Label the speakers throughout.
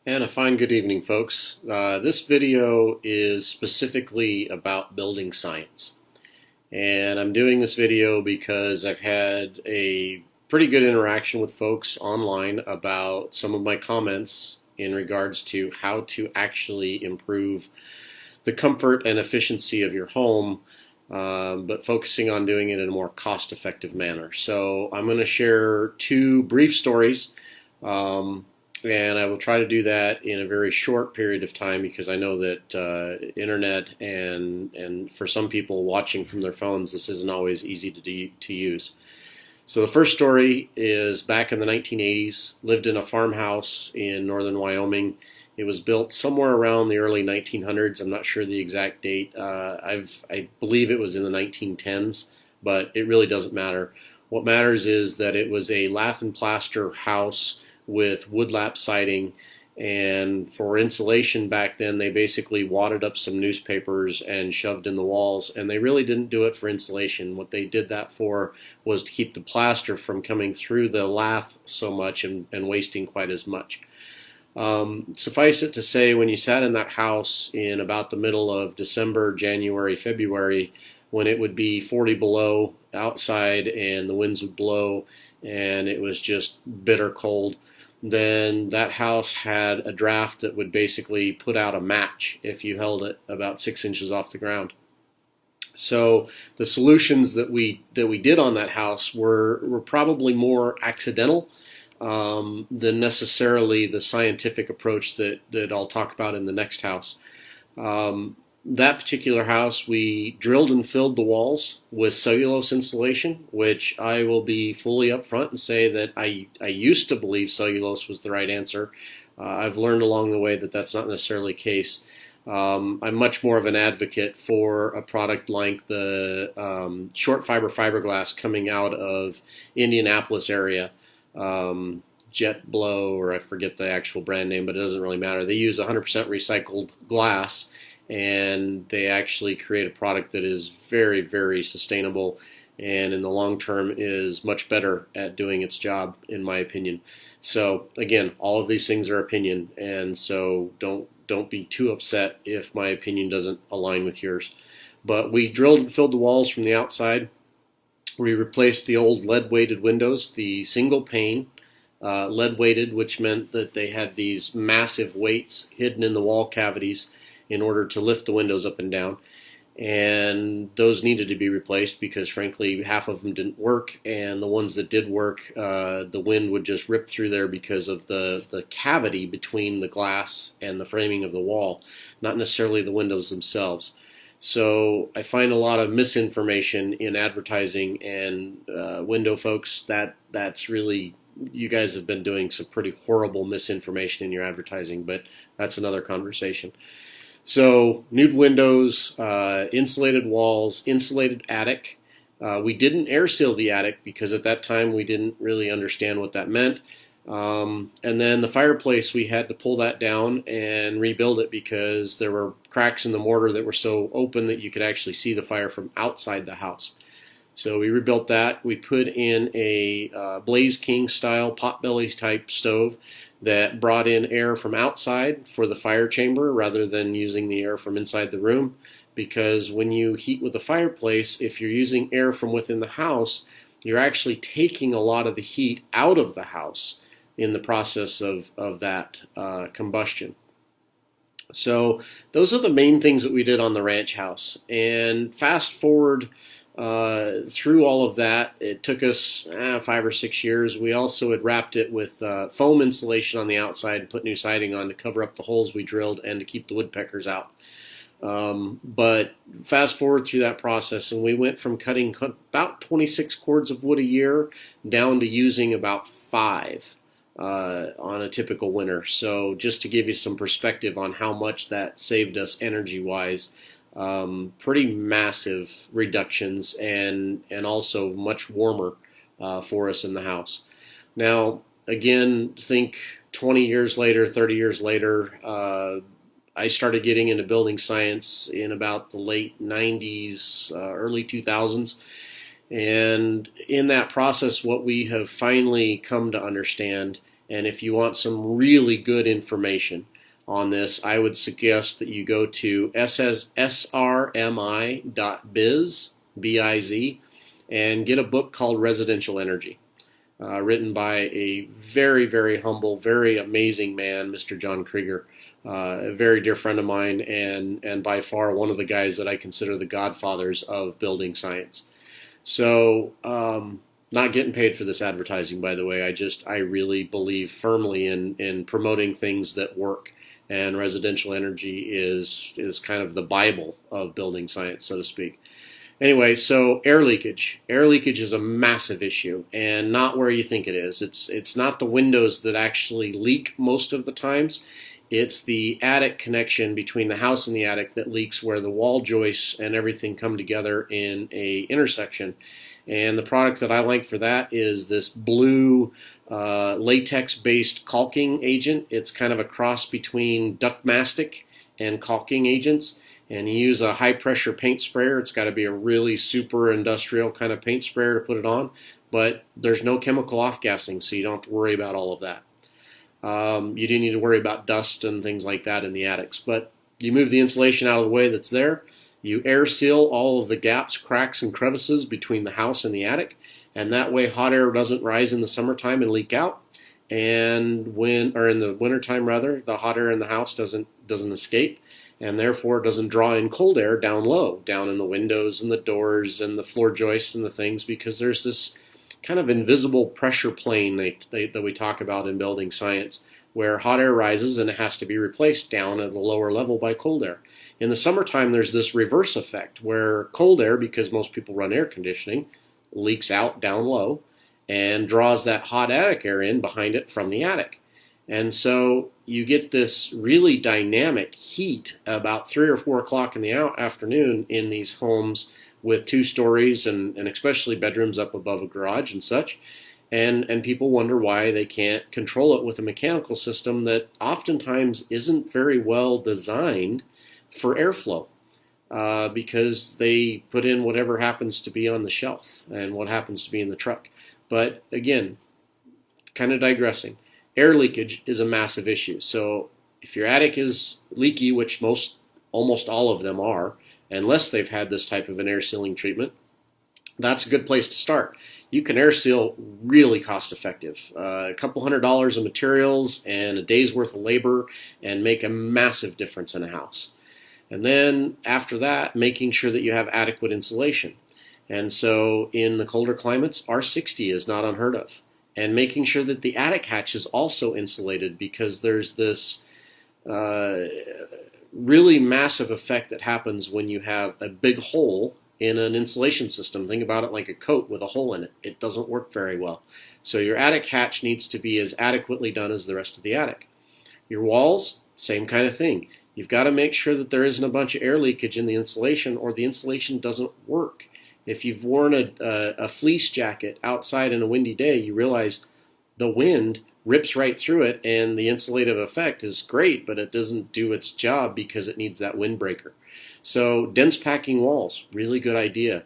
Speaker 1: And a fine good evening, folks. This video is specifically about building science. And I'm doing this video because I've had a pretty good interaction with folks online about some of my comments in regards to how to actually improve the comfort and efficiency of your home, but focusing on doing it in a more cost-effective manner. So I'm going to share two brief stories. And I will try to do that in a very short period of time because I know that internet and for some people watching from their phones, this isn't always easy to use. So the first story is back in the 1980s. Lived in a farmhouse in northern Wyoming. It was built somewhere around the early 1900s. I'm not sure the exact date. I believe it was in the 1910s, but it really doesn't matter. What matters is that it was a lath and plaster house with woodlap siding, and for insulation back then they basically wadded up some newspapers and shoved in the walls, and they really didn't do it for insulation. What they did that for was to keep the plaster from coming through the lath so much and wasting quite as much. Suffice it to say, when you sat in that house in about the middle of December, January, February, when it would be 40 below outside and the winds would blow and it was just bitter cold, then that house had a draft that would basically put out a match if you held it about 6 inches off the ground. So the solutions that we did on that house were probably more accidental than necessarily the scientific approach that I'll talk about in the next house. That particular house, we drilled and filled the walls with cellulose insulation, which I will be fully upfront and say that I used to believe cellulose was the right answer. I've learned along the way that that's not necessarily the case. I'm much more of an advocate for a product like the short fiber fiberglass coming out of Indianapolis area. Jet Blow, or I forget the actual brand name, but it doesn't really matter. They use 100% recycled glass, and they actually create a product that is very, very sustainable and in the long term is much better at doing its job, in my opinion. So again, all of these things are opinion, and so don't be too upset if my opinion doesn't align with yours. But we drilled and filled the walls from the outside. We replaced the old lead-weighted windows, the single pane lead-weighted, which meant that they had these massive weights hidden in the wall cavities in order to lift the windows up and down. And those needed to be replaced because, frankly, half of them didn't work, and the ones that did work, the wind would just rip through there because of the cavity between the glass and the framing of the wall, not necessarily the windows themselves. So I find a lot of misinformation in advertising, and window folks, that's really, you guys have been doing some pretty horrible misinformation in your advertising, but that's another conversation. So nude windows, insulated walls, insulated attic. We didn't air seal the attic because at that time we didn't really understand what that meant. And then the fireplace, we had to pull that down and rebuild it because there were cracks in the mortar that were so open that you could actually see the fire from outside the house. So we rebuilt that. We put in a Blaze King style potbelly type stove that brought in air from outside for the fire chamber rather than using the air from inside the room, because when you heat with a fireplace, if you're using air from within the house, you're actually taking a lot of the heat out of the house in the process of that combustion. So those are the main things that we did on the ranch house. And fast forward through all of that, it took us 5 or 6 years. We also had wrapped it with foam insulation on the outside and put new siding on to cover up the holes we drilled and to keep the woodpeckers out. But fast forward through that process, and we went from cutting about 26 cords of wood a year down to using about 5 on a typical winter. So just to give you some perspective on how much that saved us energy-wise, pretty massive reductions, and also much warmer for us in the house. Now, again, think 20 years later, 30 years later, I started getting into building science in about the late 90s, early 2000s. And in that process, what we have finally come to understand And if you want some really good information on this, I would suggest that you go to srmi.biz, B-I-Z, and get a book called Residential Energy, written by a very, very humble, very amazing man, Mr. John Krieger, a very dear friend of mine, and by far one of the guys that I consider the godfathers of building science. So, not getting paid for this advertising, by the way. I really believe firmly in promoting things that work. And residential energy is kind of the Bible of building science, so to speak. Anyway, so air leakage. Air leakage is a massive issue, and not where you think it is. It's not the windows that actually leak most of the times. It's the attic connection between the house and the attic that leaks, where the wall joists and everything come together in a intersection. And the product that I like for that is this blue latex-based caulking agent. It's kind of a cross between duct mastic and caulking agents. And you use a high-pressure paint sprayer. It's got to be a really super industrial kind of paint sprayer to put it on. But there's no chemical off-gassing, so you don't have to worry about all of that. You do need to worry about dust and things like that in the attics. But you move the insulation out of the way that's there. You air seal all of the gaps, cracks, and crevices between the house and the attic, and that way hot air doesn't rise in the summertime and leak out, and in the wintertime rather, the hot air in the house doesn't escape, and therefore it doesn't draw in cold air down low, down in the windows and the doors and the floor joists and the things, because there's this kind of invisible pressure plane that we talk about in building science, where hot air rises and it has to be replaced down at a lower level by cold air. In the summertime, there's this reverse effect where cold air, because most people run air conditioning, leaks out down low and draws that hot attic air in behind it from the attic. And so you get this really dynamic heat about 3 or 4 o'clock in the afternoon in these homes with 2 stories and especially bedrooms up above a garage and such. And people wonder why they can't control it with a mechanical system that oftentimes isn't very well designed for airflow, because they put in whatever happens to be on the shelf and what happens to be in the truck. But again, kind of digressing, air leakage is a massive issue. So if your attic is leaky, which almost all of them are, unless they've had this type of an air sealing treatment, that's a good place to start. You can air seal really cost effective. A couple $100s of materials and a day's worth of labor, and make a massive difference in a house. And then after that, making sure that you have adequate insulation. And so in the colder climates, R60 is not unheard of. And making sure that the attic hatch is also insulated, because there's this really massive effect that happens when you have a big hole in an insulation system. Think about it like a coat with a hole in it. It doesn't work very well. So your attic hatch needs to be as adequately done as the rest of the attic. Your walls, same kind of thing. You've got to make sure that there isn't a bunch of air leakage in the insulation, or the insulation doesn't work. If you've worn a fleece jacket outside in a windy day, you realize the wind rips right through it, and the insulative effect is great, but it doesn't do its job because it needs that windbreaker. So dense packing walls, really good idea.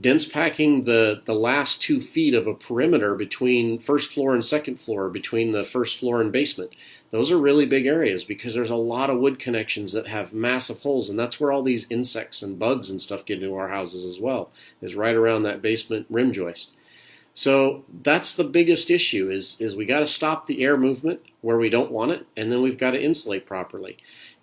Speaker 1: Dense packing the last 2 feet of a perimeter between first floor and second floor, between the first floor and basement. Those are really big areas, because there's a lot of wood connections that have massive holes, and that's where all these insects and bugs and stuff get into our houses as well, is right around that basement rim joist. So that's the biggest issue, is we got to stop the air movement where we don't want it, and then we've got to insulate properly.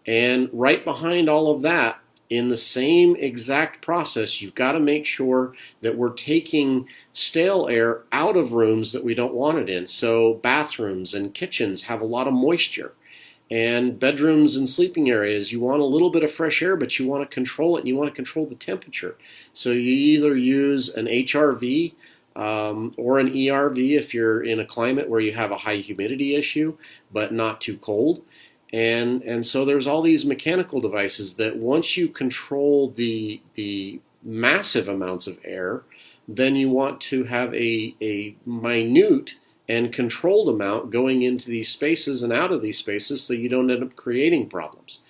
Speaker 1: And right behind all of that, in the same exact process, you've got to make sure that we're taking stale air out of rooms that we don't want it in. So bathrooms and kitchens have a lot of moisture. And bedrooms and sleeping areas, you want a little bit of fresh air, but you want to control it, and you want to control the temperature. So you either use an HRV or an ERV if you're in a climate where you have a high humidity issue, but not too cold. And so there's all these mechanical devices that once you control the massive amounts of air, then you want to have a minute and controlled amount going into these spaces and out of these spaces, so you don't end up creating problems.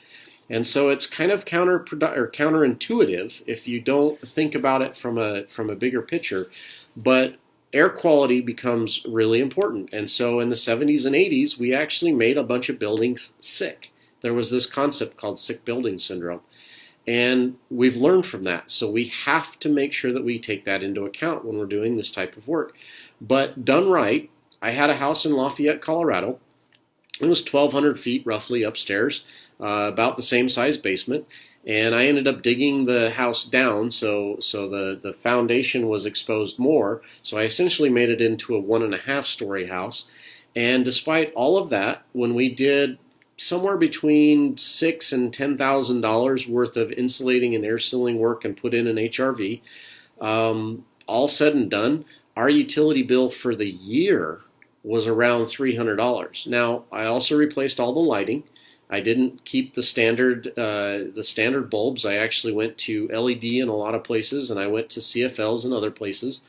Speaker 1: And so it's kind of counterintuitive if you don't think about it from a bigger picture. But air quality becomes really important. And so in the 70s and 80s, we actually made a bunch of buildings sick. There was this concept called sick building syndrome. And we've learned from that. So we have to make sure that we take that into account when we're doing this type of work. But done right, I had a house in Lafayette, Colorado. It was 1,200 feet roughly upstairs, about the same size basement. And I ended up digging the house down, so the foundation was exposed more. So I essentially made it into a 1.5-story house. And despite all of that, when we did somewhere between $6,000 and $10,000 worth of insulating and air sealing work and put in an HRV, all said and done, our utility bill for the year was around $300. Now, I also replaced all the lighting. I didn't keep the standard bulbs. I actually went to LED in a lot of places, and I went to CFLs in other places.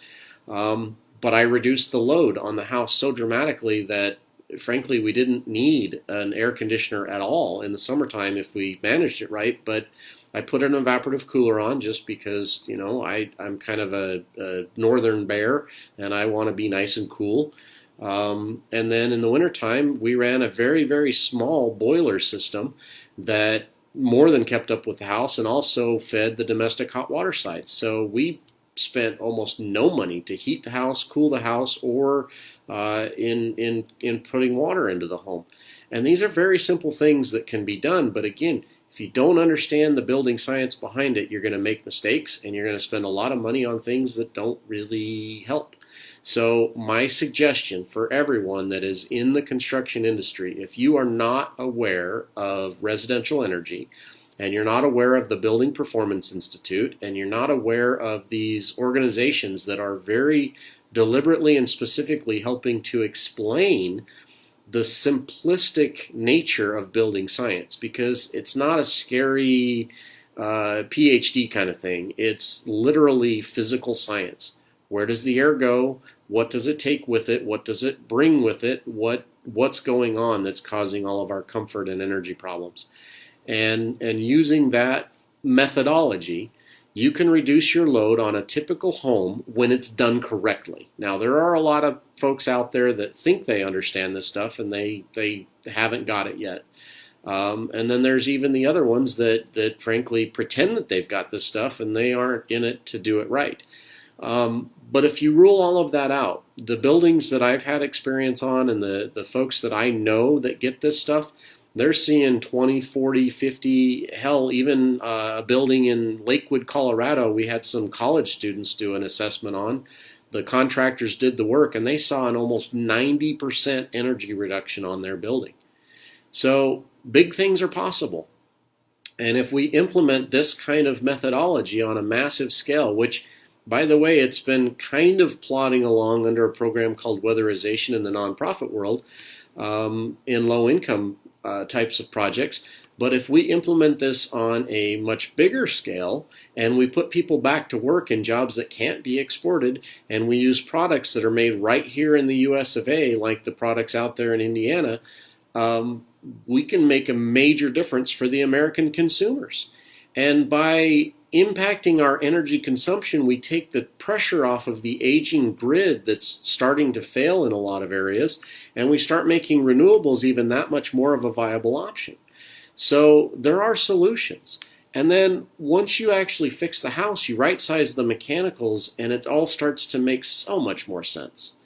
Speaker 1: But I reduced the load on the house so dramatically that, frankly, we didn't need an air conditioner at all in the summertime if we managed it right. But I put an evaporative cooler on just because, I'm kind of a northern bear, and I want to be nice and cool. And then in the wintertime, we ran a very, very small boiler system that more than kept up with the house and also fed the domestic hot water sites. So we spent almost no money to heat the house, cool the house, or in putting water into the home. And these are very simple things that can be done. But again, if you don't understand the building science behind it, you're going to make mistakes and you're going to spend a lot of money on things that don't really help. So my suggestion for everyone that is in the construction industry, if you are not aware of residential energy, and you're not aware of the Building Performance Institute, and you're not aware of these organizations that are very deliberately and specifically helping to explain the simplistic nature of building science, because it's not a scary PhD kind of thing. It's literally physical science. Where does the air go? What does it take with it? What does it bring with it? What's going on that's causing all of our comfort and energy problems? And using that methodology, you can reduce your load on a typical home when it's done correctly. Now, there are a lot of folks out there that think they understand this stuff, and they haven't got it yet. And then there's even the other ones that frankly pretend that they've got this stuff, and they aren't in it to do it right. But if you rule all of that out, the buildings that I've had experience on and the folks that I know that get this stuff, they're seeing 20, 40, 50, hell, even a building in Lakewood, Colorado, we had some college students do an assessment on. The contractors did the work, and they saw an almost 90% energy reduction on their building. So big things are possible. And if we implement this kind of methodology on a massive scale, which, by the way, it's been kind of plodding along under a program called weatherization in the nonprofit world in low-income types of projects. But if we implement this on a much bigger scale and we put people back to work in jobs that can't be exported, and we use products that are made right here in the US of A, like the products out there in Indiana, we can make a major difference for the American consumers. And by impacting our energy consumption, we take the pressure off of the aging grid that's starting to fail in a lot of areas, and we start making renewables even that much more of a viable option. So there are solutions. And then once you actually fix the house, you right-size the mechanicals, and it all starts to make so much more sense.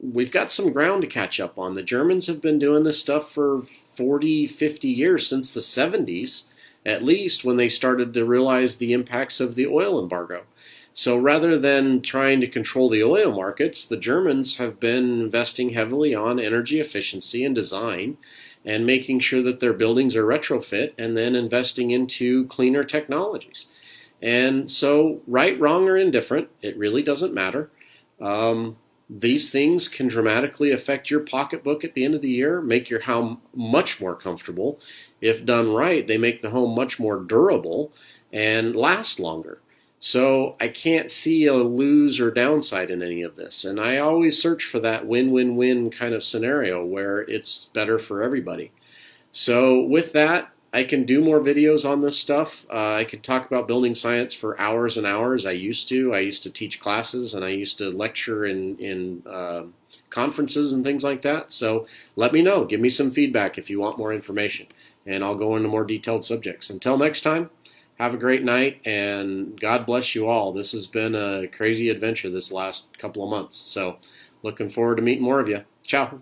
Speaker 1: We've got some ground to catch up on. The Germans have been doing this stuff for 40, 50 years, since the 70s. At least, when they started to realize the impacts of the oil embargo. So rather than trying to control the oil markets, the Germans have been investing heavily on energy efficiency and design and making sure that their buildings are retrofit, and then investing into cleaner technologies. And so, right, wrong, or indifferent, it really doesn't matter. These things can dramatically affect your pocketbook at the end of the year, make your home much more comfortable. If done right, they make the home much more durable and last longer. So I can't see a lose or downside in any of this. And I always search for that win-win-win kind of scenario where it's better for everybody. So with that, I can do more videos on this stuff. I could talk about building science for hours and hours. I used to teach classes, and I used to lecture in conferences and things like that. So let me know. Give me some feedback if you want more information, and I'll go into more detailed subjects. Until next time, have a great night, and God bless you all. This has been a crazy adventure this last couple of months. So looking forward to meeting more of you. Ciao.